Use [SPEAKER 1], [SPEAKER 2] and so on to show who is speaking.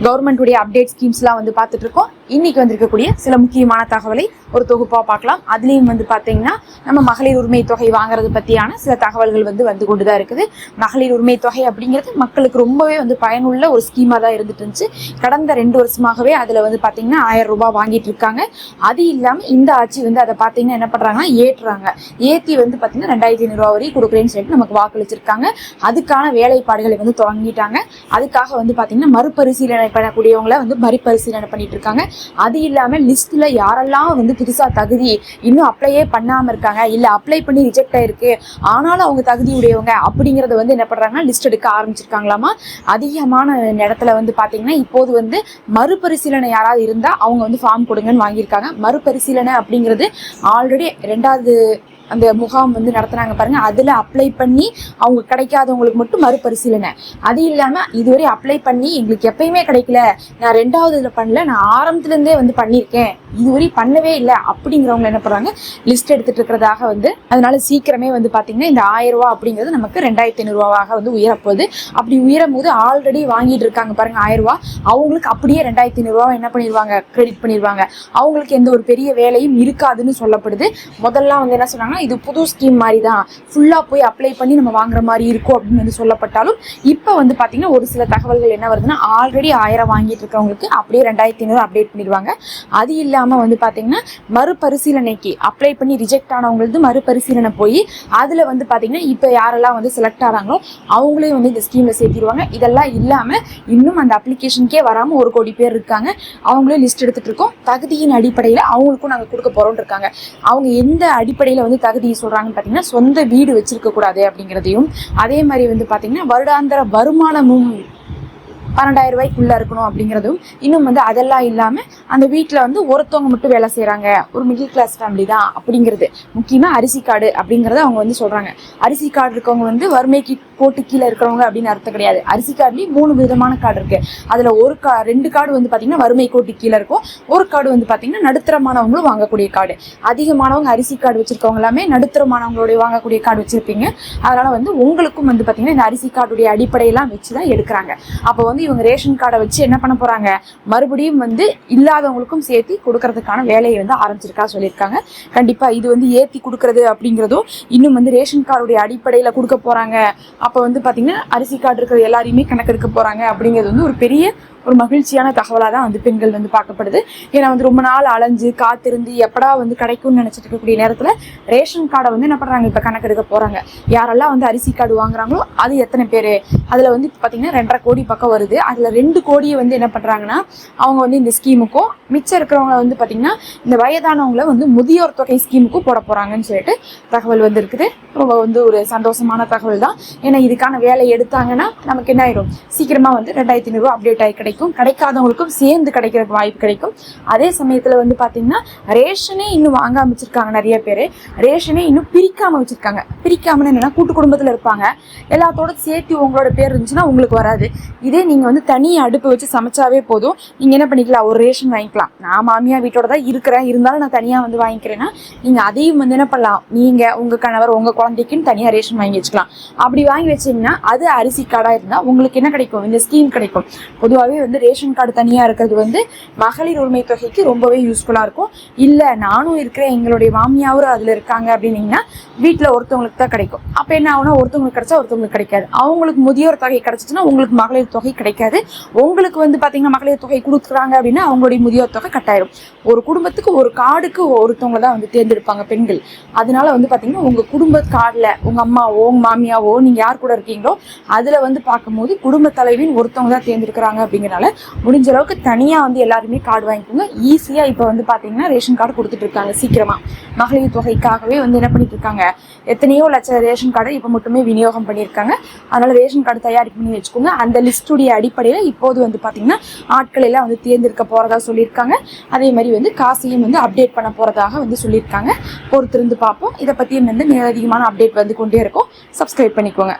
[SPEAKER 1] Government உடைய update ஸ்கீம்ஸ்லாம் வந்து பார்த்துட்டு இருக்கோம். இன்னைக்கு வந்திருக்கக்கூடிய சில முக்கியமான தகவலை ஒரு தொகுப்பாக பார்க்கலாம். அதுலேயும் வந்து பார்த்தீங்கன்னா நம்ம மகளிர் உரிமை தொகை வாங்குறது பற்றியான சில தகவல்கள் வந்து கொண்டு தான் இருக்குது. மகளிர் உரிமை தொகை அப்படிங்கிறது மக்களுக்கு ரொம்பவே வந்து பயனுள்ள ஒரு ஸ்கீமாக தான் இருந்துட்டு இருந்துச்சு. கடந்த 2 வருஷமாகவே அதில் வந்து பார்த்தீங்கன்னா 1000 ரூபாய் வாங்கிட்டு இருக்காங்க. அது இல்லாமல் இந்த ஆட்சி வந்து அதை பார்த்தீங்கன்னா என்ன பண்ணுறாங்கன்னா ஏற்றி வந்து பார்த்தீங்கன்னா 2500 ரூபா வரைக்கும் கொடுக்குறேன்னு சொல்லிட்டு நமக்கு வாக்களிச்சிருக்காங்க. அதுக்கான வேலைப்பாடுகளை வந்து தொடங்கிட்டாங்க. அதுக்காக வந்து பார்த்தீங்கன்னா மறுபரிசீலனை பண்ணக்கூடியவங்களை வந்து மறுபரிசீலனை பண்ணிட்டு இருக்காங்க. அது இல்லாமல் லிஸ்ட்ல யாரெல்லாம் வந்து புதுசா தகுதி இன்னும் அப்ளையே பண்ணாம இருக்காங்க, இல்ல அப்ளை பண்ணி ரிஜெக்ட் ஆயிருக்கு ஆனாலும் அவங்க தகுதி உடையவங்க அப்படிங்கறத வந்து என்ன பண்றாங்கன்னா லிஸ்ட் எடுக்க ஆரம்பிச்சிருக்காங்களாமா. அதிகமான இடத்துல வந்து பாத்தீங்கன்னா இப்போது வந்து மறுபரிசீலனை யாராவது இருந்தா அவங்க வந்து ஃபார்ம் கொடுங்கன்னு வாங்கியிருக்காங்க. மறுபரிசீலனை அப்படிங்கிறது ஆல்ரெடி 2வது அந்த முகாம் வந்து நடத்துனாங்க பாருங்க, அதுல அப்ளை பண்ணி அவங்க கிடைக்காதவங்களுக்கு மட்டும் மறுபரிசீலனை. அது இல்லாம இதுவரை அப்ளை பண்ணி எங்களுக்கு எப்பயுமே கிடைக்கல, நான் 2வது இதுல பண்ணல, நான் ஆரம்பத்துல இருந்தே வந்து பண்ணியிருக்கேன், இதுவரை பண்ணவே இல்லை அப்படிங்கிறவங்க என்ன பண்றாங்க லிஸ்ட் எடுத்துட்டு இருக்கிறதாக வந்து. அதனால சீக்கிரமே வந்து பாத்தீங்கன்னா இந்த 1000 ரூபாய் அப்படிங்கிறது நமக்கு 2500 ரூபாவாக வந்து உயரப்போகுது. அப்படி உயரும் போது ஆல்ரெடி வாங்கிட்டு இருக்காங்க பாருங்க 1000 ரூபாய், அவங்களுக்கு அப்படியே 2500 ரூபாய் என்ன பண்ணிடுவாங்க கிரெடிட் பண்ணிடுவாங்க. அவங்களுக்கு எந்த ஒரு பெரிய வேலையும் இருக்காதுன்னு சொல்லப்படுது. முதல்ல வந்து என்ன சொன்னாங்க, இது புது ஸ்கீம் மாதிரி தான், ஃபுல்லா போய் அப்ளை பண்ணி நம்ம வாங்குற மாதிரி இருக்கும் அப்படின்னு வந்து சொல்லப்பட்டாலும் இப்போ வந்து பாத்தீங்கன்னா ஒரு சில தகவல்கள் என்ன வருதுன்னா ஆல்ரெடி 1000 வாங்கிட்டு இருக்கவங்களுக்கு அப்படியே 2500 அப்டேட் பண்ணிடுவாங்க. அது இல்லாம வந்து பாத்தீங்கன்னா மறுபரிசீலனைக்கு அப்ளை பண்ணி ரிஜெக்ட் ஆனவங்களுக்கு மறுபரிசீலனை போய் அதுல வந்து பாத்தீங்கன்னா இப்ப யாரெல்லாம் வந்து செலக்ட் ஆறாங்களோ அவங்களையும் வந்து இந்த ஸ்கீம்ல சேர்த்திடுவாங்க. இதெல்லாம் இல்லாம இன்னும் அந்த அப்ளிகேஷனுக்கே வராம 1 கோடி பேர் இருக்காங்க, அவங்களே லிஸ்ட் எடுத்துட்டு இருக்கோம். தகுதியின் அடிப்படையில அவங்களுக்கும் நாங்க கொடுக்க போறோம்னு இருக்காங்க. அவங்க எந்த அடிப்படையில வந்து தகுதி சொல்றாங்கன்னு பாத்தீங்கன்னா சொந்த வீடு வச்சிருக்க கூடாது அப்படிங்கிறதையும், அதே மாதிரி வந்து பாத்தீங்கன்னா வருடாந்திர வருமானமும் 12,000 ரூபாய்க்குள்ள இருக்கணும் அப்படிங்கிறதும், இன்னும் வந்து அதெல்லாம் இல்லாம அந்த வீட்டுல வந்து ஒருத்தவங்க மட்டும் வேலை செய்யறாங்க, ஒரு மிடில் கிளாஸ் ஃபேமிலி தான் அப்படிங்கிறது. முக்கியமா அரிசி கார்டு அப்படிங்கறத அவங்க வந்து சொல்றாங்க. அரிசி கார்டு இருக்கவங்க வந்து வறுமைக்கு கோட்டு கீழே இருக்கிறவங்க அப்படின்னு அர்த்தம் கிடையாது. அரிசி கார்டுலயும் 3 விதமான கார்டு இருக்கு. அதுல 2 கார்டு வந்து பாத்தீங்கன்னா வறுமை கோட்டு கீழே இருக்கும், ஒரு கார்டு வந்து பாத்தீங்கன்னா நடுத்தரமானவங்களும் வாங்கக்கூடிய கார்டு. அதிகமானவங்க அரிசி கார்டு வச்சிருக்கவங்க எல்லாமே நடுத்தரமானவங்களுடைய வாங்கக்கூடிய கார்டு வச்சிருப்பீங்க. அதனால வந்து உங்களுக்கும் வந்து பாத்தீங்கன்னா இந்த அரிசி கார்டுடைய அடிப்படையெல்லாம் வச்சுதான் எடுக்கிறாங்க. அப்போ வந்து இவங்க ரேஷன் கார்டை வச்சு என்ன பண்ண போறாங்க, மறுபடியும் வந்து இல்லாதவங்களுக்கும் சேர்த்து கொடுக்கறதுக்கான வேலையை வந்து ஆரம்பிச்சிருக்கா சொல்லியிருக்காங்க. கண்டிப்பா இது வந்து ஏத்தி கொடுக்கறது அப்படிங்கிறதும், இன்னும் வந்து ரேஷன் கார்டுடைய அடிப்படையில கொடுக்க போறாங்க. அப்ப வந்து பாத்தீங்கன்னா அரிசி கார்டு இருக்கிற எல்லாரையுமே கணக்கெடுக்க போறாங்க அப்படிங்கிறது வந்து ஒரு மகிழ்ச்சியான தகவலாக தான் வந்து பெண்கள் வந்து பார்க்கப்படுது. ஏன்னா வந்து ரொம்ப நாள் அலைஞ்சு காத்திருந்து எப்படா வந்து கிடைக்கும்னு நினைச்சிட்டு இருக்கக்கூடிய நேரத்துல ரேஷன் கார்டை வந்து என்ன பண்றாங்க, இப்ப கணக்கெடுக்க போறாங்க. யாரெல்லாம் வந்து அரிசி கார்டு வாங்குறாங்களோ அது எத்தனை பேரு, அதுல வந்து பாத்தீங்கன்னா 2.5 கோடி பக்கம் வருது. அதுல 2 கோடியை வந்து என்ன பண்றாங்கன்னா அவங்க வந்து இந்த ஸ்கீமுக்கும், மிச்சம் இருக்கிறவங்க வந்து பாத்தீங்கன்னா இந்த வயதானவங்களை வந்து முதியோர் தொகை ஸ்கீமுக்கும் போட போறாங்கன்னு சொல்லிட்டு தகவல் வந்து இருக்குது. ரொம்ப வந்து ஒரு சந்தோஷமான தகவல் தான். ஏன்னா இதுக்கான வேலை எடுத்தாங்கன்னா நமக்கு என்ன ஆயிடும், சீக்கிரமா வந்து 2500 ரூபாய் அப்டேட் ஆகி கிடைக்கும். கிடைக்காதவங்களுக்கும் சேர்ந்து கிடைக்கிறதுக்கு வாய்ப்பு கிடைக்கும். அதே சமயத்துல வந்து பாத்தீங்கன்னா ரேஷனே இன்னும் வாங்காம வச்சிருக்காங்க நிறைய பேரு, ரேஷனே இன்னும் பிரிக்காம வச்சிருக்காங்க. பிரிக்காமன்னு என்னன்னா கூட்டு குடும்பத்துல இருப்பாங்க, எல்லாத்தோட சேர்த்து உங்களோட பேர் இருந்துச்சுன்னா உங்களுக்கு வராது. இதே நீங்க வந்து தனி அடுப்பு வச்சு சமைச்சாவே போதும், நீங்க என்ன பண்ணிக்கலாம், ஒரு ரேஷன் வாங்கிக்கலாம். நான் மாமியா வீட்டோட தான் இருக்கிறேன், இருந்தாலும் நான் தனியா வந்து வாங்கிக்கிறேன்னா நீங்க அதையும் வந்து என்ன பண்ணலாம், நீங்க உங்க கணவர் உங்க குழந்தைக்குன்னு தனியா ரேஷன் வாங்கி வச்சுக்கலாம். அப்படி வாங்கி வச்சீங்கன்னா அது அரிசி கார்டா இருந்தா உங்களுக்கு என்ன கிடைக்கும், இந்த ஸ்கீம் கிடைக்கும். பொதுவாகவே வந்து ரேஷன் கார்டு தனியா இருக்கிறது வந்து மகளிர் உரிமை தொகைக்கு ரொம்பவே யூஸ்ஃபுல்லா இருக்கும். இல்ல நானும் இருக்கிறேன், எங்களுடைய மாமியாவும் அதுல இருக்காங்க அப்படின்னீங்கன்னா வீட்டுல ஒருத்தவங்களுக்கு தான் கிடைக்கும். அப்ப என்ன ஆகுனா ஒருத்தவங்களுக்கு கிடைச்சா ஒருத்தவங்களுக்கு கிடைக்காது. அவங்களுக்கு முதியோர் தொகை கிடைச்சிச்சுன்னா உங்களுக்கு மகளிர் தொகை கிடைக்காது. உங்களுக்கு வந்து பாத்தீங்கன்னா மகளிர் தொகை கொடுக்குறாங்க அப்படின்னா அவங்களுடைய முதியோர் தொகை கட்டாயிரும். ஒரு குடும்பத்துக்கு ஒரு கார்டுக்கு ஒருத்தவங்க தான் வந்து தேர்ந்தெடுப்பாங்க பெண்கள். அதனால வந்து பாத்தீங்கன்னா உங்க குடும்ப கார்டுல உங்க அம்மாவோ உங்க மாமியாவோ நீங்க யார் கூட இருக்கீங்களோ அதுல வந்து பார்க்கும்போது குடும்ப தலைவின் ஒருத்தவங்க தான் தேர்ந்தெடுக்கிறாங்க அப்படிங்கிறனால முடிஞ்ச அளவுக்கு தனியா வந்து எல்லாருமே கார்டு வாங்கிக்கோங்க. ஈஸியா இப்ப வந்து பாத்தீங்கன்னா ரேஷன் கார்டு கொடுத்துட்டு இருக்காங்க சீக்கிரமா. மகளிர் தொகைக்காகவே வந்து என்ன பண்ணிட்டு இருக்காங்க, எத்தனையோ லட்சம் ரேஷன் கார்டை இப்ப மட்டுமே விநியோகம் பண்ணியிருக்காங்க. அதனால ரேஷன் கார்டு தயார் பண்ணி வச்சுக்கோங்க. அந்த லிஸ்டுடைய அடிப்படையில இப்போது வந்து பாத்தீங்கன்னா ஆட்கள் எல்லாம் வந்து தேர்ந்தெடுக்க போறதா சொல்லியிருக்காங்க. அதே மாதிரி வந்து காசையும் வந்து அப்டேட் பண்ண போறதாக வந்து சொல்லியிருக்காங்க. பொறுத்திருந்து பார்ப்போம். இதை பத்தியும் வந்து மேலதிகமான அப்டேட் வந்து கொண்டே இருக்கும். சப்ஸ்கிரைப் பண்ணிக்கோங்க.